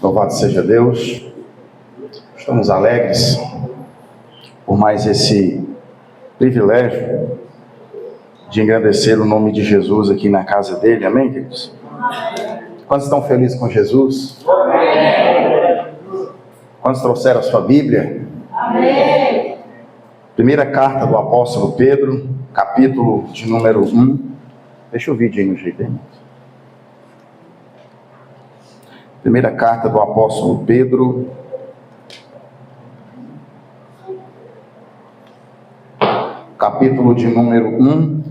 Louvado seja Deus. Estamos alegres por mais esse privilégio de engrandecer o nome de Jesus aqui na casa dele. Amém, queridos? Quantos estão felizes com Jesus? Amém. Quantos trouxeram a sua Bíblia? Amém. Primeira carta do apóstolo Pedro, capítulo de número 1. Deixa o vídeo aí no jeito aí. Primeira carta do apóstolo Pedro, capítulo de número 1.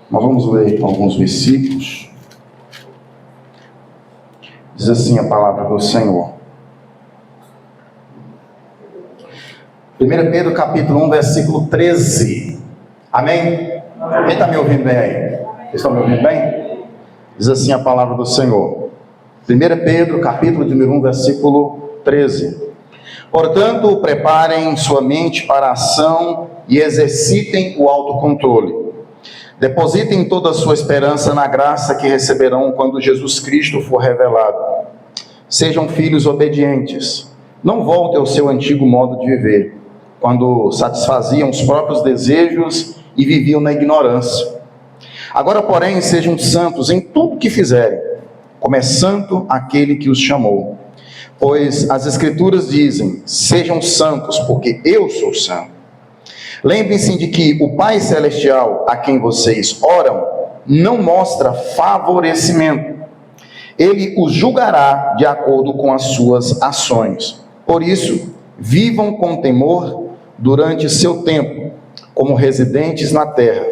Nós vamos ler alguns versículos. Diz assim a palavra do Senhor. 1 Pedro capítulo 1, versículo 13. Amém? Quem está me ouvindo bem aí? Vocês estão me ouvindo bem? Diz assim a palavra do Senhor. 1 Pedro, capítulo de número 1, versículo 13. Portanto, preparem sua mente para a ação e exercitem o autocontrole. Depositem toda a sua esperança na graça que receberão quando Jesus Cristo for revelado. Sejam filhos obedientes. Não voltem ao seu antigo modo de viver, quando satisfaziam os próprios desejos e viviam na ignorância. Agora, porém, sejam santos em tudo que fizerem, como é santo aquele que os chamou. Pois as Escrituras dizem: sejam santos, porque eu sou santo. Lembrem-se de que o Pai Celestial, a quem vocês oram, não mostra favorecimento. Ele os julgará de acordo com as suas ações. Por isso, vivam com temor durante seu tempo, como residentes na terra,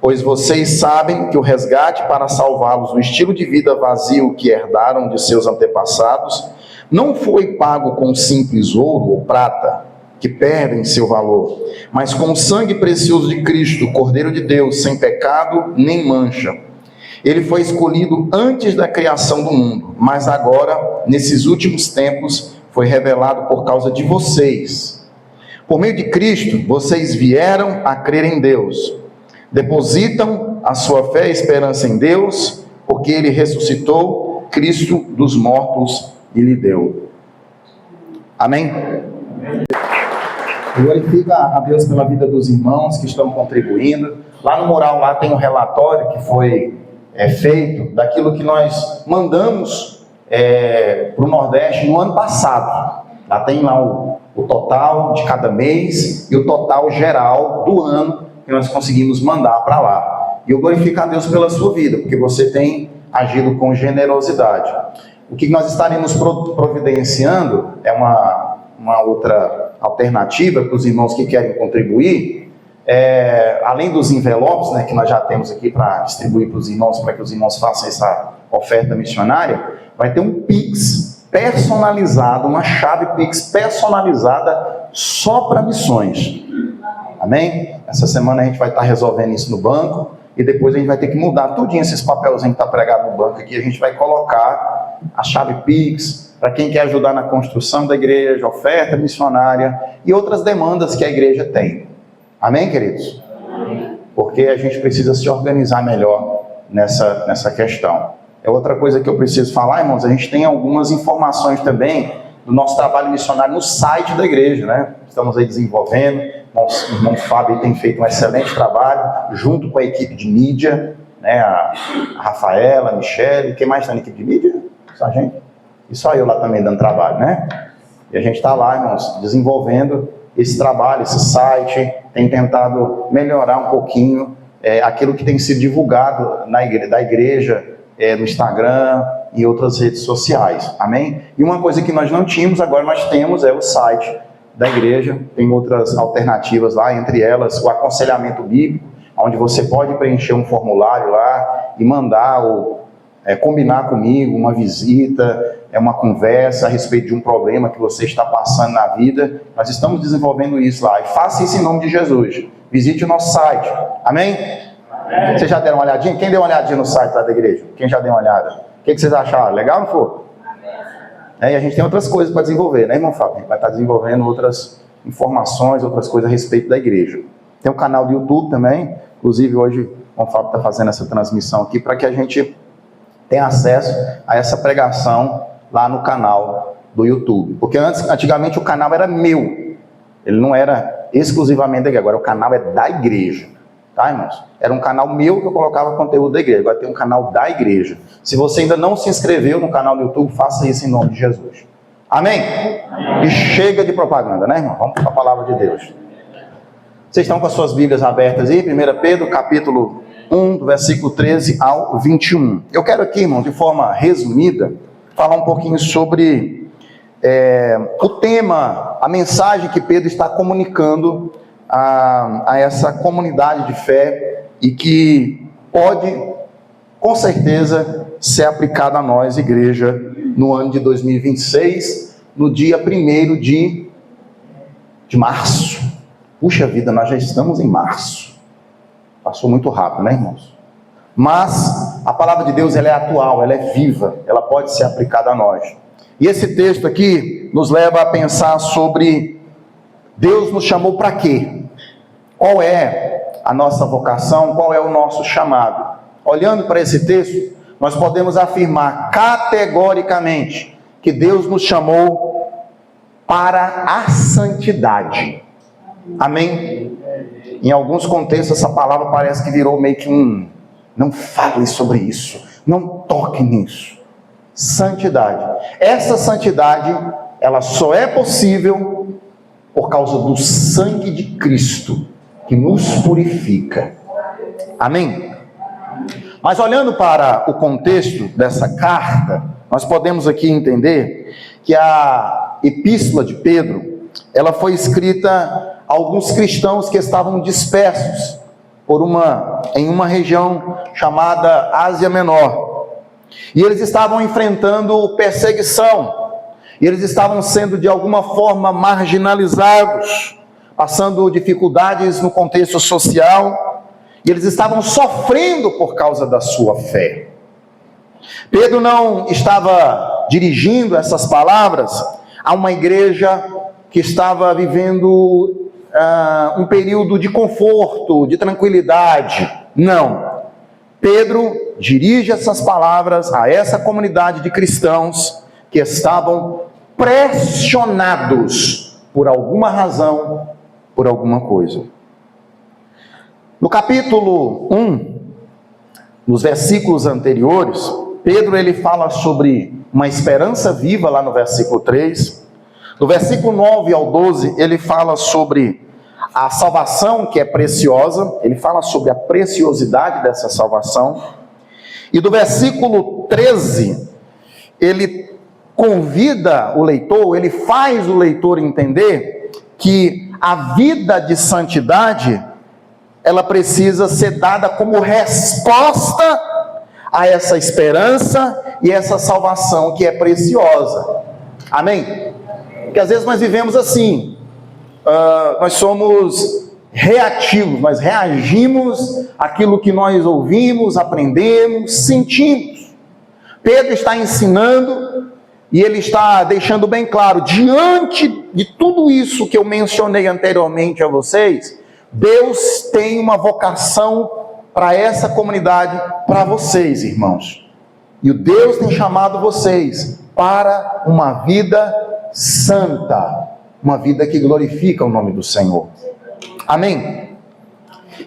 pois vocês sabem que o resgate para salvá-los do estilo de vida vazio que herdaram de seus antepassados não foi pago com simples ouro ou prata, que perdem seu valor, mas com o sangue precioso de Cristo, Cordeiro de Deus, sem pecado nem mancha. Ele foi escolhido antes da criação do mundo, mas agora, nesses últimos tempos, foi revelado por causa de vocês. Por meio de Cristo, vocês vieram a crer em Deus. Depositam a sua fé e esperança em Deus, porque Ele ressuscitou Cristo dos mortos e lhe deu. Amém? Eu glorifico a Deus pela vida dos irmãos que estão contribuindo. Lá no mural lá tem um relatório que foi feito daquilo que nós mandamos para o Nordeste no ano passado. Lá tem lá o total de cada mês e o total geral do ano que nós conseguimos mandar para lá. E eu glorifico a Deus pela sua vida, porque você tem agido com generosidade. O que nós estaremos providenciando é uma outra alternativa para os irmãos que querem contribuir. Além dos envelopes, né, que nós já temos aqui para distribuir para os irmãos, para que os irmãos façam essa oferta missionária, vai ter um Pix personalizado, uma chave Pix personalizada só para missões. Amém? Essa semana a gente vai estar resolvendo isso no banco e depois a gente vai ter que mudar tudinho esses papelzinhos que está pregado no banco aqui. A gente vai colocar a chave Pix para quem quer ajudar na construção da igreja, oferta missionária e outras demandas que a igreja tem. Amém, queridos? Amém. Porque a gente precisa se organizar melhor nessa questão. Outra coisa que eu preciso falar, irmãos, a gente tem algumas informações também do nosso trabalho missionário no site da igreja, né? Estamos aí desenvolvendo. O irmão Fábio tem feito um excelente trabalho, junto com a equipe de mídia, né? A Rafaela, a Michele, quem mais está na equipe de mídia? Só a gente? E só eu lá também dando trabalho, né? E a gente está lá, irmãos, desenvolvendo esse trabalho, esse site, tem tentado melhorar um pouquinho aquilo que tem sido divulgado da igreja, no Instagram e outras redes sociais, amém? E uma coisa que nós não tínhamos, agora nós temos, é o site da igreja. Tem outras alternativas lá, entre elas o aconselhamento bíblico, onde você pode preencher um formulário lá e mandar ou combinar comigo uma visita, uma conversa a respeito de um problema que você está passando na vida. Nós estamos desenvolvendo isso lá, e faça isso em nome de Jesus. Visite o nosso site, amém? Amém. Vocês já deram uma olhadinha? Quem deu uma olhadinha no site lá da igreja? Quem já deu uma olhada? O que vocês acharam? Legal ou não foi? E a gente tem outras coisas para desenvolver, né, irmão Fábio? A gente vai estar desenvolvendo outras informações, outras coisas a respeito da igreja. Tem um canal do YouTube também, inclusive hoje o Fábio está fazendo essa transmissão aqui para que a gente tenha acesso a essa pregação lá no canal do YouTube. Porque antigamente o canal era meu. Ele não era exclusivamente da igreja. Agora o canal é da igreja. Tá, irmãos? Era um canal meu que eu colocava conteúdo da igreja. Agora tem um canal da igreja. Se você ainda não se inscreveu no canal do YouTube, faça isso em nome de Jesus. Amém? Amém. E chega de propaganda, né, irmão? Vamos para a palavra de Deus. Vocês estão com as suas Bíblias abertas aí? 1 Pedro, capítulo 1, do versículo 13 ao 21. Eu quero aqui, irmão, de forma resumida, falar um pouquinho sobre o tema, a mensagem que Pedro está comunicando a essa comunidade de fé e que pode, com certeza, ser aplicada a nós, igreja, no ano de 2026, no dia 1º de março. Puxa vida, nós já estamos em março. Passou muito rápido, né, irmãos? Mas a palavra de Deus, ela é atual, ela é viva, ela pode ser aplicada a nós. E esse texto aqui nos leva a pensar sobre Deus nos chamou para quê? Qual é a nossa vocação? Qual é o nosso chamado? Olhando para esse texto, nós podemos afirmar categoricamente que Deus nos chamou para a santidade. Amém? Em alguns contextos essa palavra parece que virou meio que não fale sobre isso, não toque nisso. Santidade. Essa santidade, ela só é possível por causa do sangue de Cristo, que nos purifica. Amém? Mas olhando para o contexto dessa carta, nós podemos aqui entender que a epístola de Pedro, ela foi escrita a alguns cristãos que estavam dispersos em uma região chamada Ásia Menor. E eles estavam enfrentando perseguição, e eles estavam sendo de alguma forma marginalizados, passando dificuldades no contexto social, e eles estavam sofrendo por causa da sua fé. Pedro não estava dirigindo essas palavras a uma igreja que estava vivendo um período de conforto, de tranquilidade. Não. Pedro dirige essas palavras a essa comunidade de cristãos que estavam pressionados por alguma razão, por alguma coisa. No capítulo 1, nos versículos anteriores, Pedro ele fala sobre uma esperança viva lá no versículo 3. Do versículo 9 ao 12, ele fala sobre a salvação que é preciosa, ele fala sobre a preciosidade dessa salvação. E do versículo 13, ele convida o leitor, ele faz o leitor entender que a vida de santidade, ela precisa ser dada como resposta a essa esperança e essa salvação que é preciosa. Amém? Porque às vezes nós vivemos assim, nós somos reativos, nós reagimos àquilo que nós ouvimos, aprendemos, sentimos. Pedro está ensinando e ele está deixando bem claro, diante de tudo isso que eu mencionei anteriormente a vocês, Deus tem uma vocação para essa comunidade, para vocês, irmãos. E o Deus tem chamado vocês para uma vida santa, uma vida que glorifica o nome do Senhor. Amém?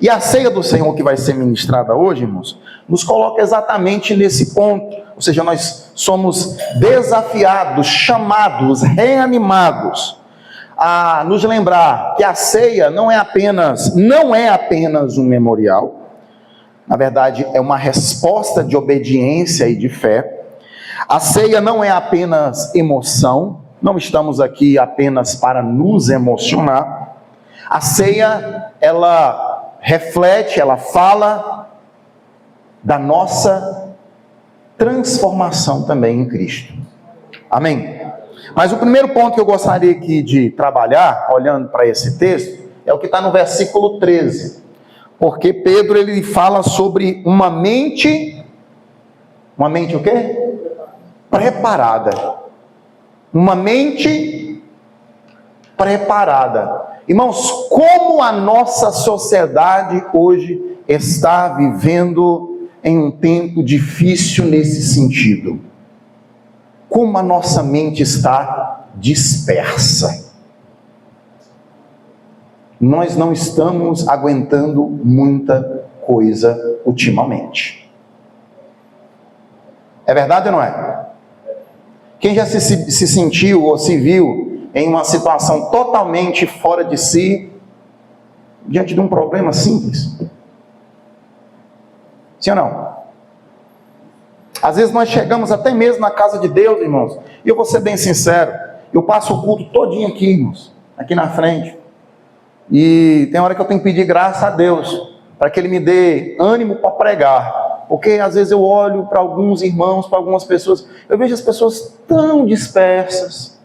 E a ceia do Senhor que vai ser ministrada hoje, irmãos, nos coloca exatamente nesse ponto. Ou seja, nós somos desafiados, chamados, reanimados a nos lembrar que a ceia não é apenas um memorial. Na verdade, é uma resposta de obediência e de fé. A ceia não é apenas emoção. Não estamos aqui apenas para nos emocionar. A ceia, ela reflete, ela fala da nossa transformação também em Cristo. Amém? Mas o primeiro ponto que eu gostaria aqui de trabalhar, olhando para esse texto, é o que está no versículo 13. Porque Pedro, ele fala sobre uma mente o quê? Preparada. Uma mente preparada. Irmãos, como a nossa sociedade hoje está vivendo em um tempo difícil nesse sentido. Como a nossa mente está dispersa. Nós não estamos aguentando muita coisa ultimamente. É verdade ou não é? Quem já se sentiu ou se viu em uma situação totalmente fora de si, diante de um problema simples? Sim ou não? Às vezes nós chegamos até mesmo na casa de Deus, irmãos, e eu vou ser bem sincero, eu passo o culto todinho aqui, irmãos, aqui na frente, e tem hora que eu tenho que pedir graça a Deus, para que Ele me dê ânimo para pregar, porque às vezes eu olho para alguns irmãos, para algumas pessoas, eu vejo as pessoas tão dispersas.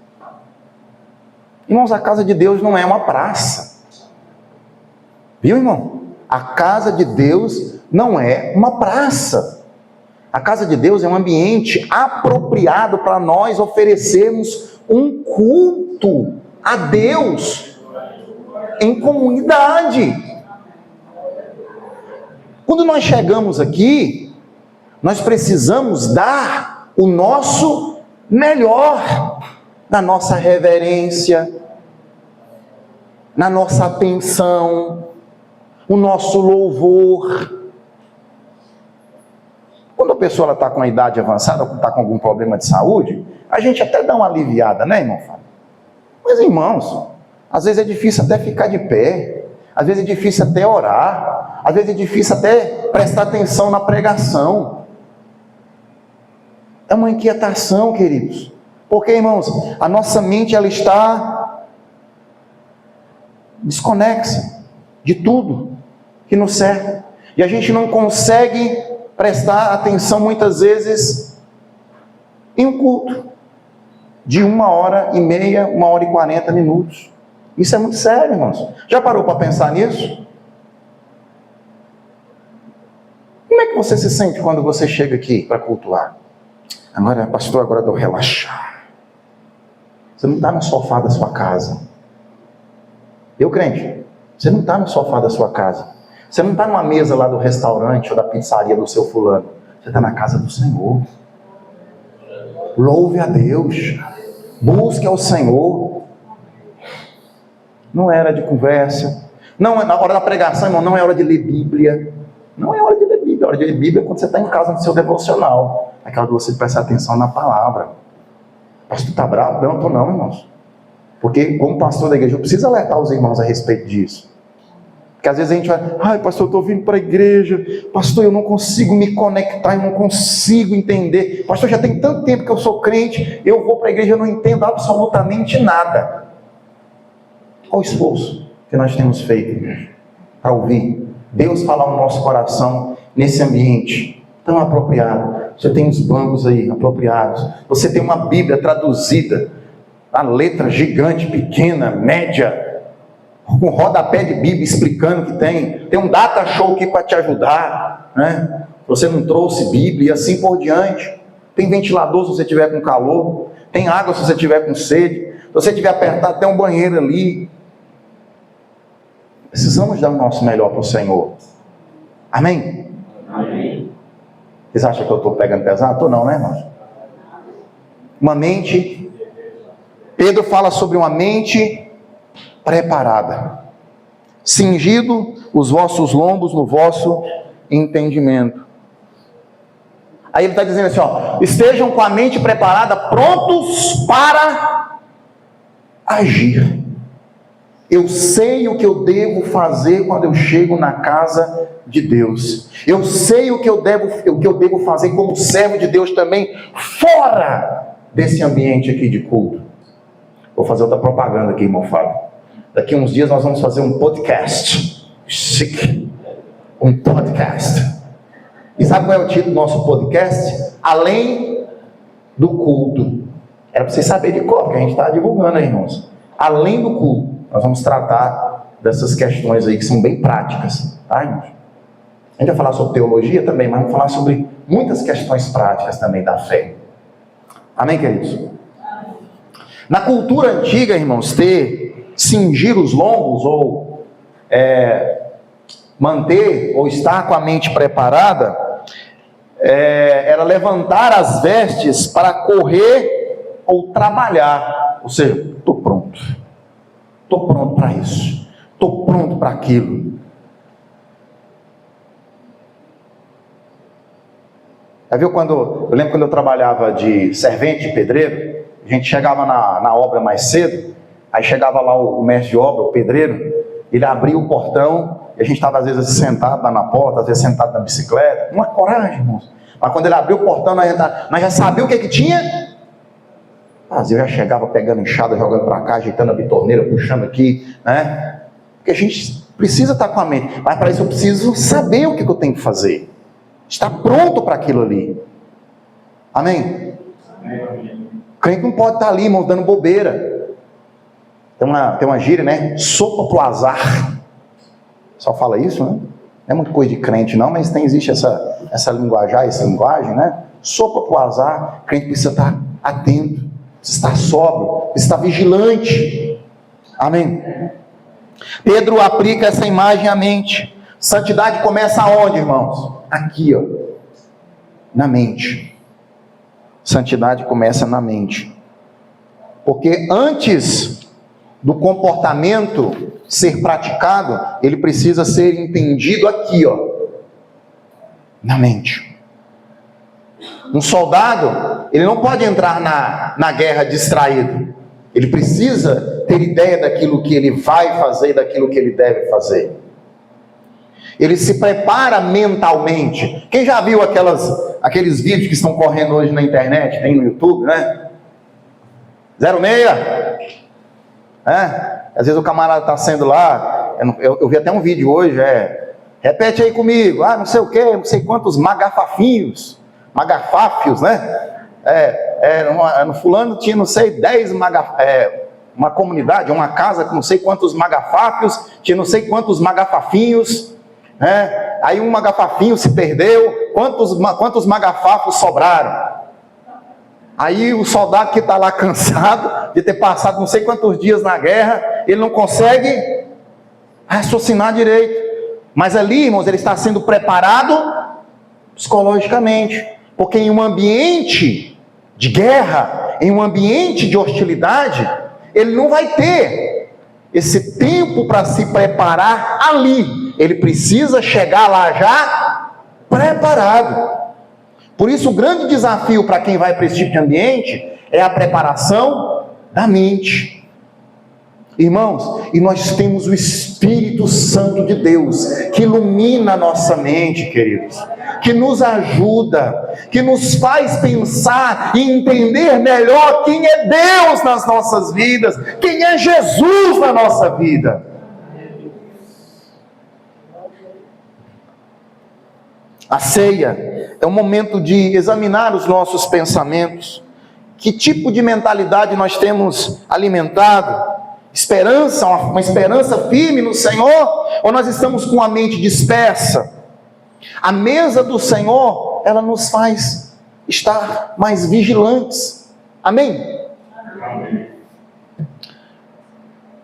Irmãos, a casa de Deus não é uma praça, viu, irmão? A casa de Deus não é uma praça. A casa de Deus é um ambiente apropriado para nós oferecermos um culto a Deus em comunidade. Quando nós chegamos aqui, nós precisamos dar o nosso melhor, na nossa reverência, na nossa atenção, o nosso louvor. Quando a pessoa está com uma idade avançada, ou está com algum problema de saúde, a gente até dá uma aliviada, né, irmão Fábio? Mas, irmãos, às vezes é difícil até ficar de pé, às vezes é difícil até orar, às vezes é difícil até prestar atenção na pregação. É uma inquietação, queridos. Porque, irmãos, a nossa mente ela está desconexa de tudo que nos serve. E a gente não consegue prestar atenção muitas vezes em um culto de 1h30, 1h40. Isso é muito sério, irmãos. Já parou para pensar nisso? Como é que você se sente quando você chega aqui para cultuar? Agora, pastor, agora eu vou relaxar. Você não está no sofá da sua casa. Eu, crente, você não está no sofá da sua casa. Você não está numa mesa lá do restaurante ou da pizzaria do seu fulano. Você está na casa do Senhor. Louve a Deus. Busque ao Senhor. Não é hora de conversa. Não, na hora da pregação, irmão, não é hora de ler Bíblia. Não é hora de ler Bíblia. A hora de ler Bíblia é quando você está em casa no seu devocional. É aquela que você presta atenção na palavra. Pastor, está bravo? Não estou não, irmãos. Porque como pastor da igreja, eu preciso alertar os irmãos a respeito disso. Porque às vezes a gente vai, ai pastor, eu estou vindo para a igreja, pastor, eu não consigo me conectar, eu não consigo entender, pastor, já tem tanto tempo que eu sou crente, eu vou para a igreja, eu não entendo absolutamente nada. Qual o esforço que nós temos feito para ouvir Deus falar no nosso coração, nesse ambiente tão apropriado? Você tem os bancos aí apropriados, você tem uma Bíblia traduzida, a letra gigante, pequena, média, com rodapé de Bíblia explicando que tem um data show aqui para te ajudar, né? Você não trouxe Bíblia e assim por diante. Tem ventilador se você tiver com calor, tem água se você tiver com sede, se você tiver apertado, tem um banheiro ali. Precisamos dar o nosso melhor para o Senhor. Amém? Amém. Vocês acham que eu estou pegando pesado? Estou não, né, irmãos? Uma mente, Pedro fala sobre uma mente preparada, cingido os vossos lombos no vosso entendimento. Aí ele está dizendo assim, ó, estejam com a mente preparada, prontos para agir. Eu sei o que eu devo fazer quando eu chego na casa de Deus. Eu sei o que eu devo fazer como servo de Deus também, fora desse ambiente aqui de culto. Vou fazer outra propaganda aqui, irmão Fábio. Daqui a uns dias nós vamos fazer um podcast. Chique. Um podcast. E sabe qual é o título do nosso podcast? Além do culto. Era para vocês saberem de cor, porque a gente está divulgando aí, irmãos. Além do culto, nós vamos tratar dessas questões aí que são bem práticas. Tá, irmãos? A gente vai falar sobre teologia também, mas vamos falar sobre muitas questões práticas também da fé. Amém, queridos? Na cultura antiga, irmãos, cingir os lombos ou manter ou estar com a mente preparada era levantar as vestes para correr ou trabalhar. Ou seja, estou pronto. Estou pronto para isso. Estou pronto para aquilo. Eu lembro quando eu trabalhava de servente, de pedreiro, a gente chegava na obra mais cedo, aí chegava lá o mestre de obra, o pedreiro, ele abria o portão, e a gente estava às vezes sentado lá na porta, às vezes sentado na bicicleta, uma coragem, irmãos. Mas quando ele abriu o portão, nós já sabíamos o que tinha. Mas eu já chegava pegando enxada, jogando para cá, ajeitando a bitorneira, puxando aqui, né? Porque a gente precisa estar com a mente, mas para isso eu preciso saber o que eu tenho que fazer. Está pronto para aquilo ali. Amém? O crente não pode estar ali, irmãos, dando bobeira. Tem uma gíria, né? Sopa pro azar. Só fala isso, né? Não é muito coisa de crente não, mas existe essa linguagem, né? Sopa pro azar. O crente precisa estar atento, precisa estar sóbrio, precisa estar vigilante. Amém? Pedro aplica essa imagem à mente. Santidade começa aonde, irmãos? Aqui, ó, na mente. Santidade começa na mente. Porque antes do comportamento ser praticado, ele precisa ser entendido aqui, ó, na mente. Um soldado, ele não pode entrar na guerra distraído. Ele precisa ter ideia daquilo que ele vai fazer, daquilo que ele deve fazer. Ele se prepara mentalmente. Quem já viu aqueles vídeos que estão correndo hoje na internet, tem no YouTube, né? 06. Às vezes o camarada está sendo lá, eu vi até um vídeo hoje, repete aí comigo, não sei o que, não sei quantos magafafios, né? No fulano tinha, não sei, 10 uma comunidade, uma casa com não sei quantos magafafios, tinha não sei quantos magafafinhos, aí um magafafinho se perdeu, quantos magafafos sobraram? Aí o soldado que está lá cansado de ter passado não sei quantos dias na guerra, ele não consegue raciocinar direito. Mas ali, irmãos, ele está sendo preparado psicologicamente. Porque em um ambiente de guerra, em um ambiente de hostilidade, ele não vai ter esse tempo para se preparar ali. Ele precisa chegar lá já preparado. Por isso, o grande desafio para quem vai para esse tipo de ambiente é a preparação da mente. Irmãos, e nós temos o Espírito Santo de Deus, que ilumina a nossa mente, queridos, que nos ajuda, que nos faz pensar e entender melhor quem é Deus nas nossas vidas, quem é Jesus na nossa vida. A ceia é um momento de examinar os nossos pensamentos. Que tipo de mentalidade nós temos alimentado? Esperança, uma esperança firme no Senhor? Ou nós estamos com a mente dispersa? A mesa do Senhor, ela nos faz estar mais vigilantes. Amém? Amém.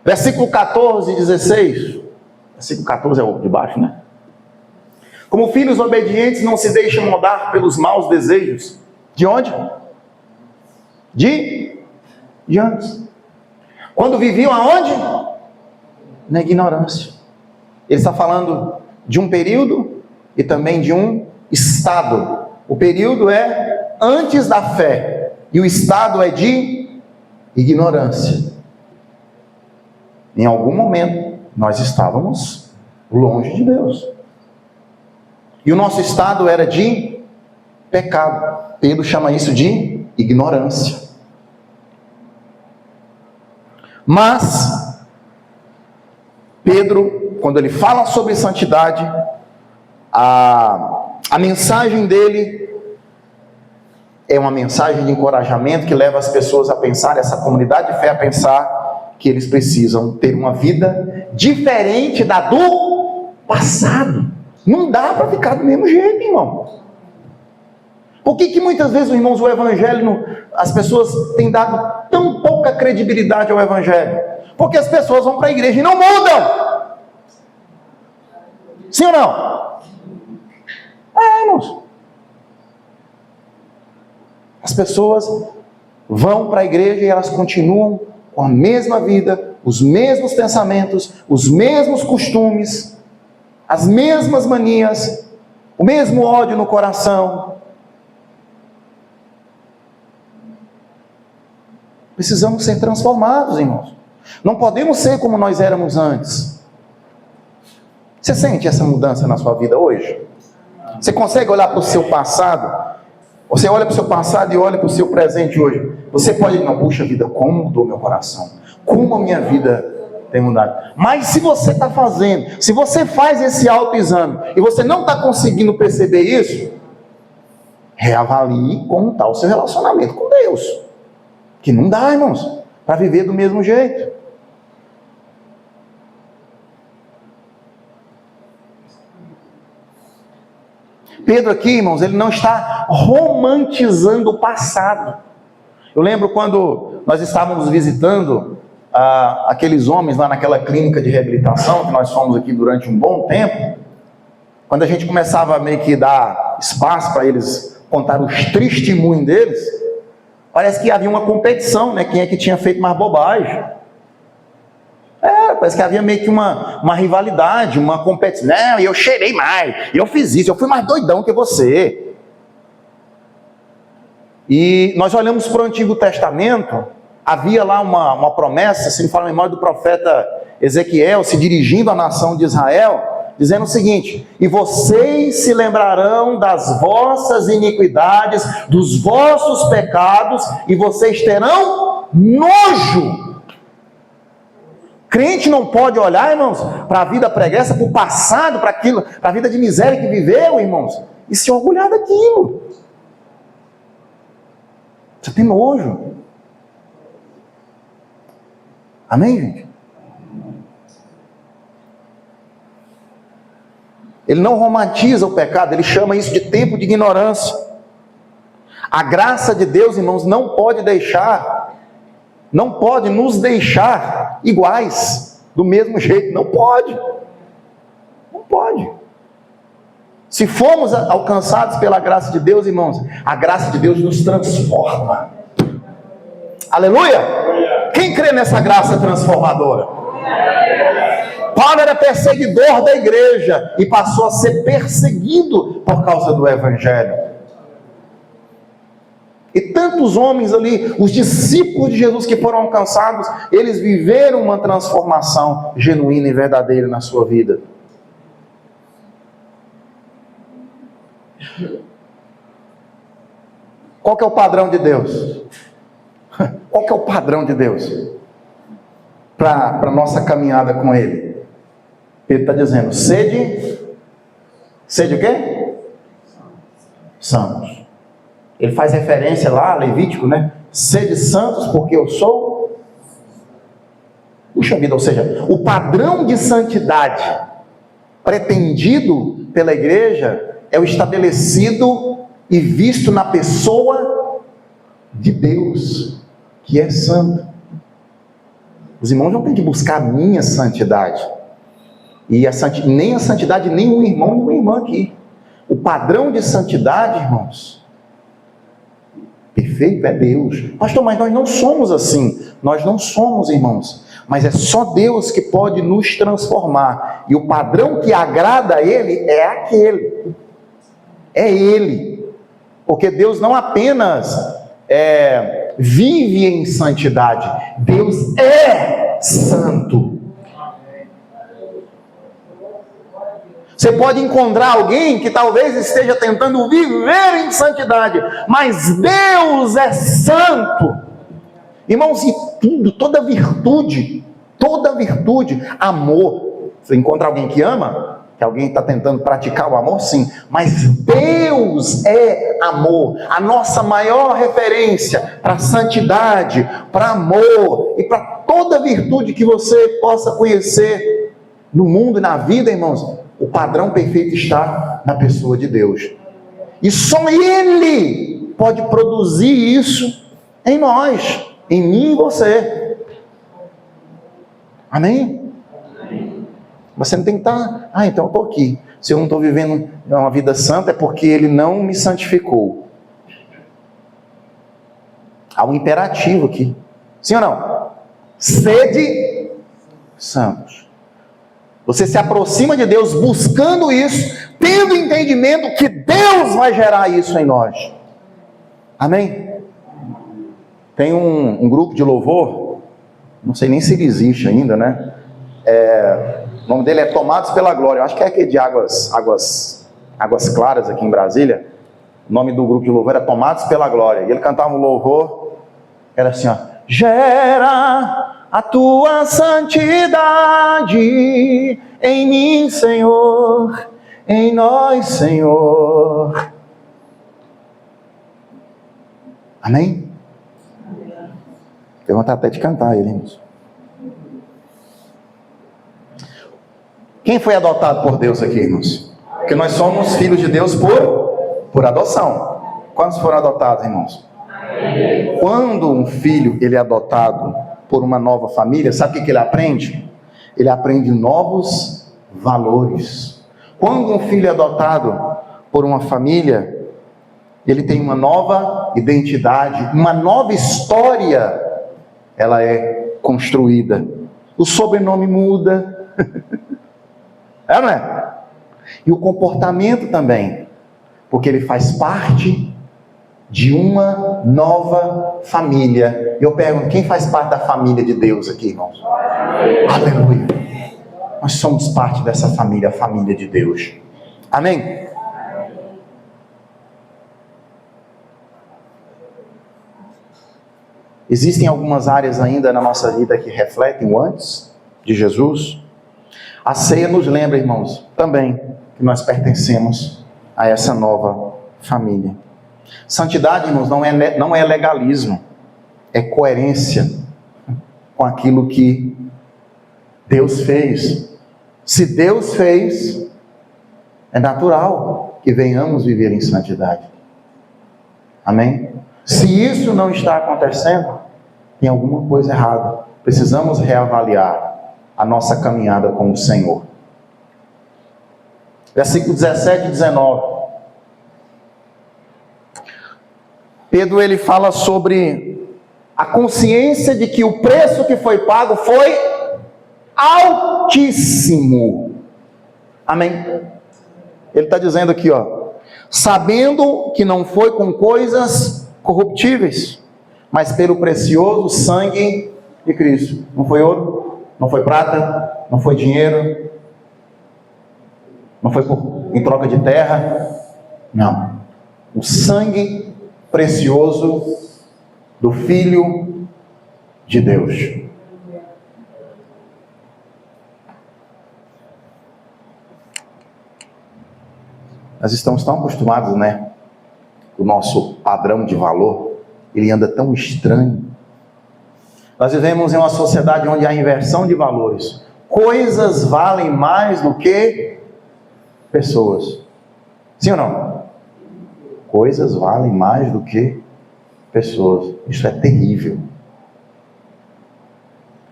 Versículo 14 e 16. Versículo 14 é o de baixo, né? Como filhos obedientes, não se deixem moldar pelos maus desejos. De onde? De antes. Quando viviam aonde? Na ignorância. Ele está falando de um período e também de um estado. O período é antes da fé e o estado é de ignorância. Em algum momento nós estávamos longe de Deus. E o nosso estado era de pecado. Pedro chama isso de ignorância. Mas Pedro, quando ele fala sobre santidade, a mensagem dele é uma mensagem de encorajamento que leva as pessoas a pensar, essa comunidade de fé a pensar que eles precisam ter uma vida diferente da do passado. Não dá para ficar do mesmo jeito, irmão. Por que muitas vezes, irmãos, o Evangelho, as pessoas têm dado tão pouca credibilidade ao Evangelho? Porque as pessoas vão para a igreja e não mudam. Sim ou não? Irmãos. As pessoas vão para a igreja e elas continuam com a mesma vida, os mesmos pensamentos, os mesmos costumes, as mesmas manias, o mesmo ódio no coração. Precisamos ser transformados, irmãos. Não podemos ser como nós éramos antes. Você sente essa mudança na sua vida hoje? Você consegue olhar para o seu passado? Você olha para o seu passado e olha para o seu presente hoje. Você pode, não, puxa vida, como mudou meu coração? Como a minha vida tem mudado? Mas se você está fazendo, se você faz esse autoexame e você não está conseguindo perceber isso, reavalie como está o seu relacionamento com Deus. Que não dá, irmãos, para viver do mesmo jeito. Pedro aqui, irmãos, ele não está romantizando o passado. Eu lembro quando nós estávamos visitando aqueles homens lá naquela clínica de reabilitação, que nós fomos aqui durante um bom tempo, quando a gente começava a meio que dar espaço para eles contar os testemunhos deles, parece que havia uma competição, né? Quem é que tinha feito mais bobagem. Parece que havia meio que uma rivalidade, uma competição. Não, eu cheirei mais, eu fiz isso, eu fui mais doidão que você. E nós olhamos para o Antigo Testamento, havia lá uma promessa, se me fala a memória do profeta Ezequiel, se dirigindo à nação de Israel, dizendo o seguinte: e vocês se lembrarão das vossas iniquidades, dos vossos pecados, e vocês terão nojo. Crente não pode olhar, irmãos, para a vida pregressa, para o passado, para aquilo, para a vida de miséria que viveu, irmãos, e se orgulhar daquilo. Você tem nojo. Amém, gente? Ele não romantiza o pecado, ele chama isso de tempo de ignorância. A graça de Deus, irmãos, não pode nos deixar iguais, do mesmo jeito, não pode. Não pode. Se formos alcançados pela graça de Deus, irmãos, a graça de Deus nos transforma. Aleluia! Quem crê nessa graça transformadora? Paulo era perseguidor da igreja e passou a ser perseguido por causa do evangelho. E tantos homens ali, os discípulos de Jesus que foram alcançados, eles viveram uma transformação genuína e verdadeira na sua vida. Qual que é o padrão de Deus? Qual que é o padrão de Deus para a nossa caminhada com Ele? Ele está dizendo, sede o quê? Santos. Ele faz referência lá, Levítico, né? Sede santos porque eu sou. Puxa vida, ou seja, o padrão de santidade pretendido pela igreja é o estabelecido e visto na pessoa de Deus, que é santo. Os irmãos não têm que buscar a minha santidade, nem a santidade de nenhum irmão, nenhuma irmã aqui. O padrão de santidade, irmãos, perfeito é Deus. Pastor, mas nós não somos assim. Nós não somos, irmãos. Mas é só Deus que pode nos transformar. E o padrão que agrada a Ele é aquele. É Ele. Porque Deus não apenas vive em santidade. Deus é santo. Você pode encontrar alguém que talvez esteja tentando viver em santidade, mas Deus é santo. Irmãos, e tudo, toda virtude, amor. Você encontra alguém que ama? Que alguém está tentando praticar o amor? Sim, mas Deus é amor. A nossa maior referência para santidade, para amor e para toda virtude que você possa conhecer no mundo e na vida, irmãos, o padrão perfeito está na pessoa de Deus. E só Ele pode produzir isso em nós, em mim e você. Amém? Você não tem que estar, então eu estou aqui. Se eu não estou vivendo uma vida santa, é porque Ele não me santificou. Há um imperativo aqui. Sim ou não? Sede santos. Você se aproxima de Deus buscando isso, tendo entendimento que Deus vai gerar isso em nós. Amém? Tem um grupo de louvor, não sei nem se ele existe ainda, né? O nome dele é Tomados pela Glória. Eu acho que é aquele de Águas Claras aqui em Brasília. O nome do grupo de louvor era Tomados pela Glória. E ele cantava um louvor, era assim, ó: gera a tua santidade em mim, Senhor, em nós, Senhor. Amém? Tenho vontade até de cantar ele, irmãos. Quem foi adotado por Deus aqui, irmãos? Porque nós somos filhos de Deus por adoção. Quantos foram adotados, irmãos? Quando um filho ele é adotado por uma nova família, sabe o que ele aprende? Ele aprende novos valores. Quando um filho é adotado por uma família, ele tem uma nova identidade, uma nova história, ela é construída. O sobrenome muda. É, não é? E o comportamento também, porque ele faz parte de uma nova família. Eu pergunto, quem faz parte da família de Deus aqui, irmãos? Aleluia! Nós somos parte dessa família, a família de Deus. Amém? Existem algumas áreas ainda na nossa vida que refletem o antes de Jesus. A ceia nos lembra, irmãos, também que nós pertencemos a essa nova família. Santidade, irmãos, não é legalismo, é coerência com aquilo que Deus fez. Se Deus fez, é natural que venhamos viver em santidade. Amém? Se isso não está acontecendo, tem alguma coisa errada. Precisamos reavaliar a nossa caminhada com o Senhor. Versículo 17 e 19. Pedro ele fala sobre a consciência de que o preço que foi pago foi altíssimo. Amém? Ele está dizendo aqui, ó, sabendo que não foi com coisas corruptíveis, mas pelo precioso sangue de Cristo. Não foi ouro, não foi prata, não foi dinheiro, não foi em troca de terra, não. O sangue precioso do Filho de Deus. Nós estamos tão acostumados, né? O nosso padrão de valor, ele anda tão estranho. Nós vivemos em uma sociedade onde há inversão de valores. Coisas valem mais do que pessoas. Sim ou não? Coisas valem mais do que pessoas. Isso é terrível.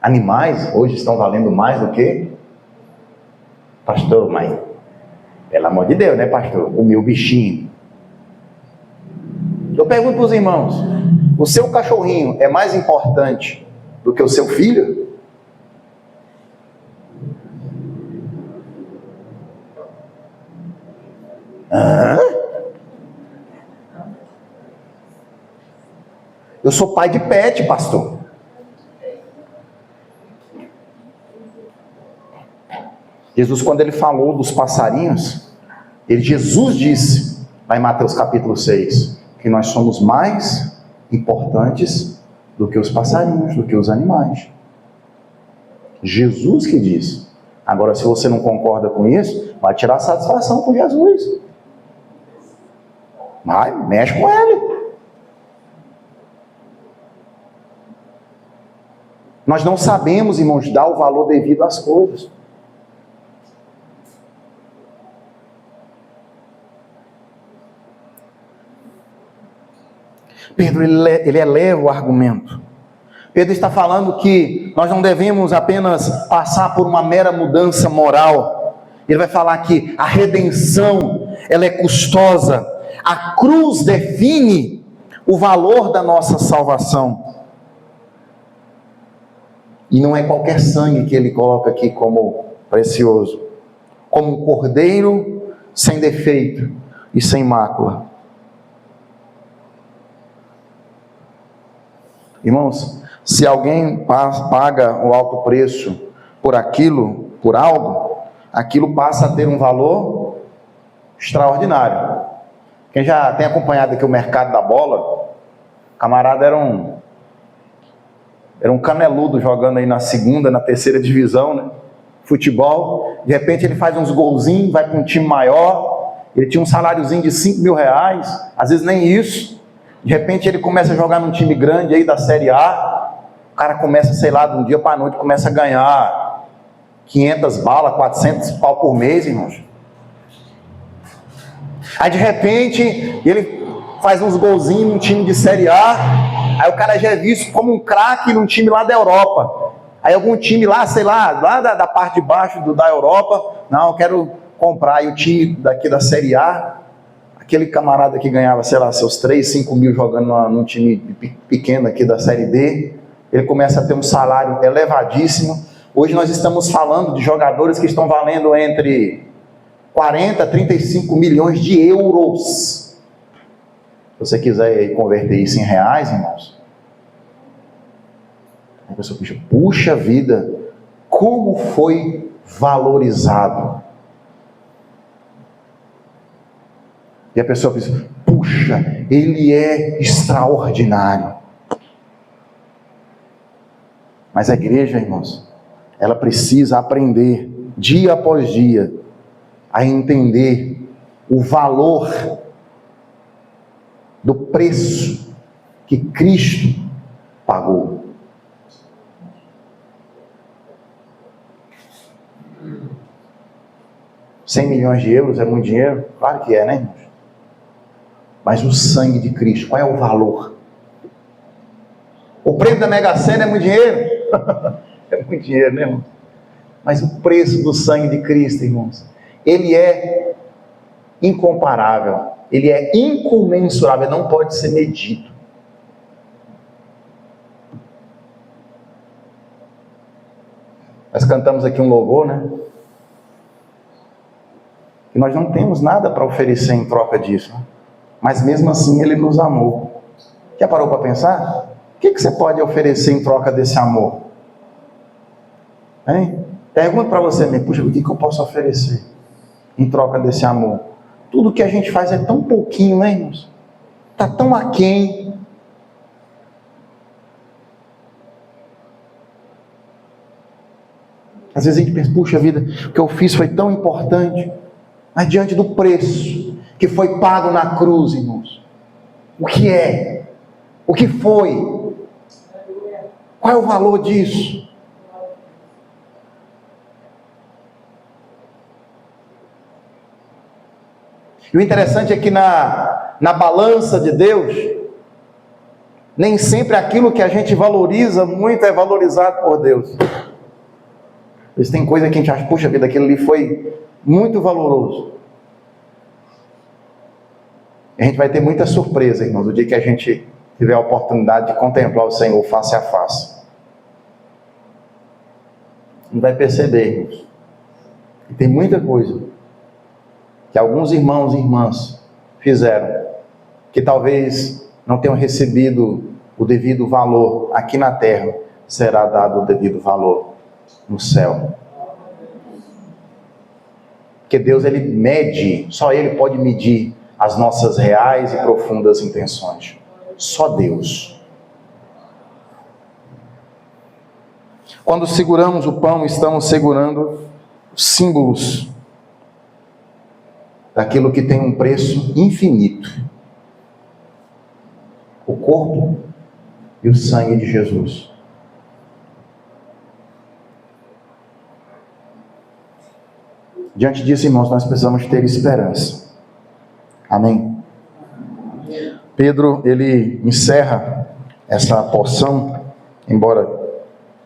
Animais hoje estão valendo mais do que... Pastor, mas... Pelo amor de Deus, né, pastor? O meu bichinho. Eu pergunto para os irmãos, o seu cachorrinho é mais importante do que o seu filho? Hã? Eu sou pai de pet, pastor. Jesus, quando ele falou dos passarinhos, Jesus disse, lá em Mateus capítulo 6, que nós somos mais importantes do que os passarinhos, do que os animais. Jesus que disse. Agora, se você não concorda com isso, vai tirar satisfação com Jesus. Vai, mexe com ele. Nós não sabemos, irmãos, dar o valor devido às coisas. Pedro, ele eleva o argumento. Pedro está falando que nós não devemos apenas passar por uma mera mudança moral. Ele vai falar que a redenção, ela é custosa. A cruz define o valor da nossa salvação. E não é qualquer sangue que ele coloca aqui como precioso. Como um cordeiro sem defeito e sem mácula. Irmãos, se alguém paga o alto preço por aquilo, por algo, aquilo passa a ter um valor extraordinário. Quem já tem acompanhado aqui o mercado da bola, o camarada era um caneludo jogando aí na segunda, na terceira divisão, né? Futebol, de repente ele faz uns golzinhos, vai para um time maior, ele tinha um saláriozinho de 5 mil reais, às vezes nem isso, de repente ele começa a jogar num time grande aí da Série A, o cara começa, sei lá, de um dia para a noite, começa a ganhar 500 balas, 400 pau por mês, irmãos. Aí de repente ele faz uns golzinhos num time de Série A, aí o cara já é visto como um craque num time lá da Europa. Aí algum time lá, sei lá da parte de baixo da Europa, não, eu quero comprar. Aí o time daqui da Série A, aquele camarada que ganhava, sei lá, seus 3, 5 mil jogando num time pequeno aqui da Série B, ele começa a ter um salário elevadíssimo. Hoje nós estamos falando de jogadores que estão valendo entre 40 a 35 milhões de euros. Se você quiser converter isso em reais, irmãos, a pessoa pensa, puxa vida, como foi valorizado. E a pessoa pensa, puxa, ele é extraordinário. Mas a igreja, irmãos, ela precisa aprender, dia após dia, a entender o valor do preço que Cristo pagou. €100 milhões é muito dinheiro? Claro que é, né, irmãos? Mas o sangue de Cristo, qual é o valor? O prêmio da Mega Sena é muito dinheiro? É muito dinheiro, né, irmãos? Mas o preço do sangue de Cristo, irmãos, ele é incomparável, ele é incomensurável, não pode ser medido. Nós cantamos aqui um louvor, né? E nós não temos nada para oferecer em troca disso, né? Mas mesmo assim ele nos amou. Já parou para pensar? O que você pode oferecer em troca desse amor? Hein? Pergunta para você mesmo, puxa, o que eu posso oferecer em troca desse amor? Tudo que a gente faz é tão pouquinho, né, irmãos? Está tão aquém. Às vezes a gente pensa, puxa vida, o que eu fiz foi tão importante, mas diante do preço que foi pago na cruz, irmãos, o que é? O que foi? Qual é o valor disso? E o interessante é que na balança de Deus, nem sempre aquilo que a gente valoriza muito é valorizado por Deus. Tem coisa que a gente acha, puxa vida, aquilo ali foi muito valoroso. A gente vai ter muita surpresa, irmãos, no dia que a gente tiver a oportunidade de contemplar o Senhor face a face. Não vai perceber, irmãos. E tem muita coisa que alguns irmãos e irmãs fizeram, que talvez não tenham recebido o devido valor aqui na terra, será dado o devido valor no céu. Porque Deus, ele mede, só Ele pode medir as nossas reais e profundas intenções. Só Deus. Quando seguramos o pão, estamos segurando símbolos daquilo que tem um preço infinito. O corpo e o sangue de Jesus. Diante disso, irmãos, nós precisamos ter esperança. Amém? Pedro, ele encerra essa porção, embora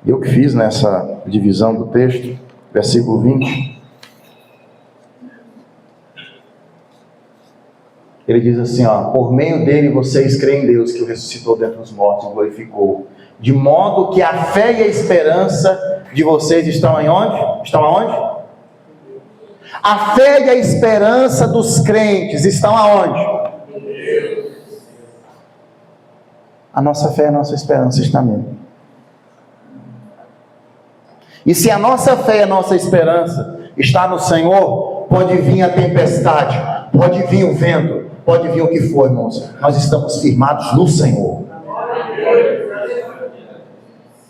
eu que fiz nessa divisão do texto, versículo 20. Ele diz assim, ó, por meio dele vocês creem em Deus que o ressuscitou dentre os mortos e glorificou. de modo que a fé e a esperança de vocês estão em onde? Estão aonde? A fé e a esperança dos crentes estão aonde? A nossa fé e a nossa esperança estão nele. E se a nossa fé e a nossa esperança está no Senhor, pode vir a tempestade, pode vir o vento, pode vir o que for, irmãos. Nós estamos firmados no Senhor.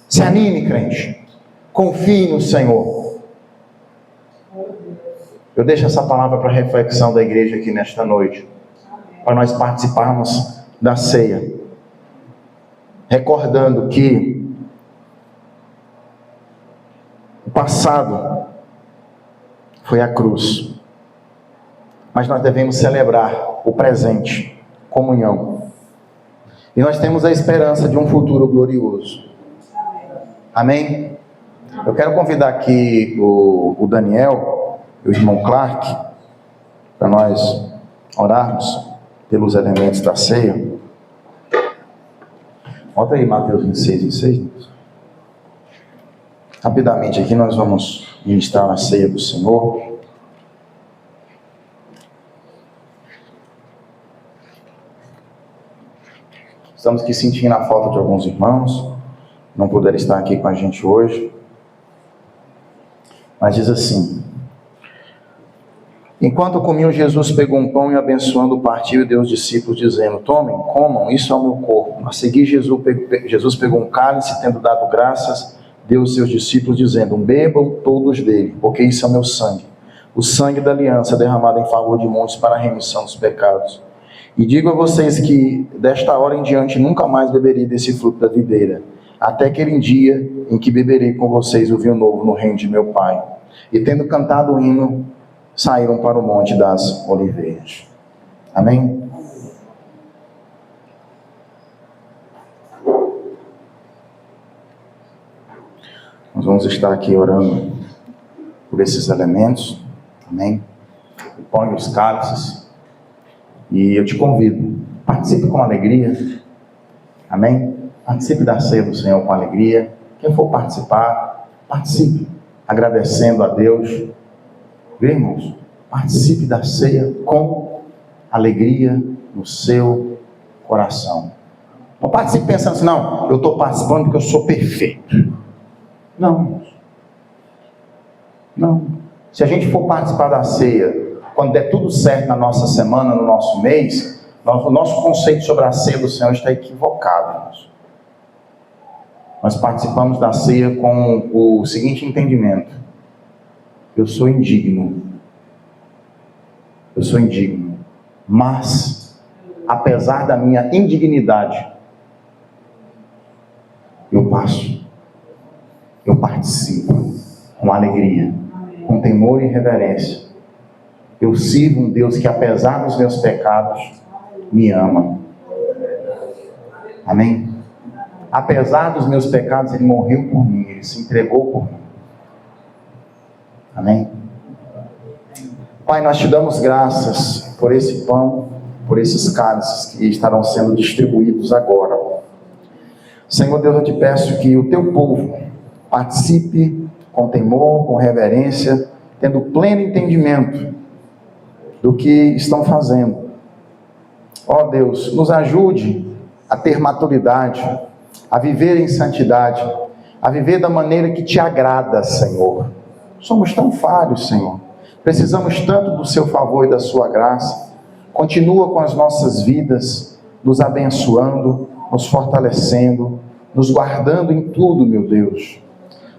Se anime, crente. Confie no Senhor. Eu deixo essa palavra para reflexão da igreja aqui nesta noite, para nós participarmos da ceia, recordando que o passado foi a cruz, mas nós devemos celebrar o presente, comunhão, e nós temos a esperança de um futuro glorioso. Amém? Eu quero convidar aqui o Daniel e o irmão Clark, para nós orarmos pelos elementos da ceia. Bota aí Mateus 26:6. Rapidamente aqui nós vamos ministrar a ceia do Senhor. Estamos aqui sentindo a falta de alguns irmãos, não puderam estar aqui com a gente hoje. Mas diz assim: enquanto comiam, Jesus pegou um pão e, abençoando, partiu e deu aos discípulos, dizendo: tomem, comam, isso é o meu corpo. A seguir, Jesus pegou um cálice, tendo dado graças, deu aos seus discípulos, dizendo: bebam todos dele, porque isso é o meu sangue, o sangue da aliança derramado em favor de muitos para a remissão dos pecados. E digo a vocês que desta hora em diante nunca mais beberei desse fruto da videira, até aquele dia em que beberei com vocês o vinho novo no reino de meu Pai. E tendo cantado o hino, saíram para o Monte das Oliveiras. Amém? Nós vamos estar aqui orando por esses elementos. Amém? Põe os cálices. E eu te convido, participe com alegria. Amém? Participe da ceia do Senhor com alegria. Quem for participar, participe, agradecendo a Deus. Viu, irmãos? Participe da ceia com alegria no seu coração. Não participe pensando assim: não, eu estou participando porque eu sou perfeito. Não, irmãos. Não. Se a gente for participar da ceia quando der tudo certo na nossa semana, no nosso mês, o nosso conceito sobre a ceia do Senhor está equivocado, irmãos. Nós participamos da ceia com o seguinte entendimento: eu sou indigno. Eu sou indigno. Mas, apesar da minha indignidade, eu passo. Eu participo com alegria, com temor e reverência. Eu sirvo um Deus que, apesar dos meus pecados, me ama. Amém? Apesar dos meus pecados, Ele morreu por mim, Ele se entregou por mim. Amém? Pai, nós te damos graças por esse pão, por esses cálices que estarão sendo distribuídos agora. Senhor Deus, eu te peço que o teu povo participe com temor, com reverência, tendo pleno entendimento do que estão fazendo. Ó Deus, nos ajude a ter maturidade, a viver em santidade, a viver da maneira que te agrada, Senhor. Somos tão falhos, Senhor. Precisamos tanto do seu favor e da sua graça. Continua com as nossas vidas, nos abençoando, nos fortalecendo, nos guardando em tudo, meu Deus.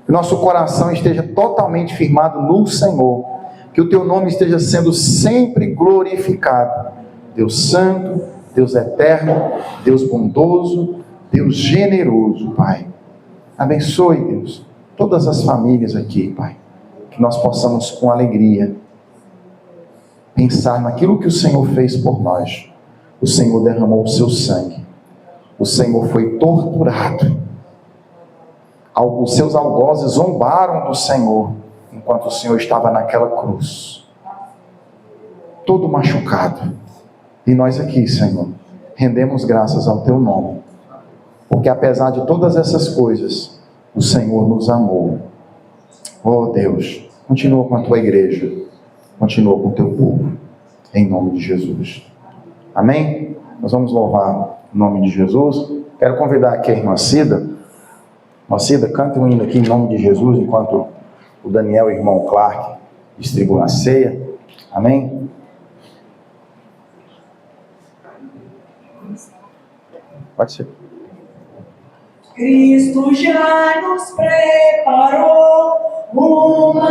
Que nosso coração esteja totalmente firmado no Senhor. Que o teu nome esteja sendo sempre glorificado. Deus santo, Deus eterno, Deus bondoso, Deus generoso, Pai. Abençoe, Deus, todas as famílias aqui, Pai. Que nós possamos com alegria pensar naquilo que o Senhor fez por nós. O Senhor derramou o seu sangue. O Senhor foi torturado. Os seus algozes zombaram do Senhor enquanto o Senhor estava naquela cruz, todo machucado. E nós aqui, Senhor, rendemos graças ao teu nome. porque apesar de todas essas coisas, o Senhor nos amou. Oh Deus, continua com a tua igreja, continua com o teu povo, em nome de Jesus. Amém? Nós vamos louvar o nome de Jesus. Quero convidar aqui a irmã Cida. Irmã Cida, canta um hino aqui em nome de Jesus, enquanto o Daniel e o irmão Clark distribuem a ceia. Amém? Pode ser. Cristo já nos preparou uma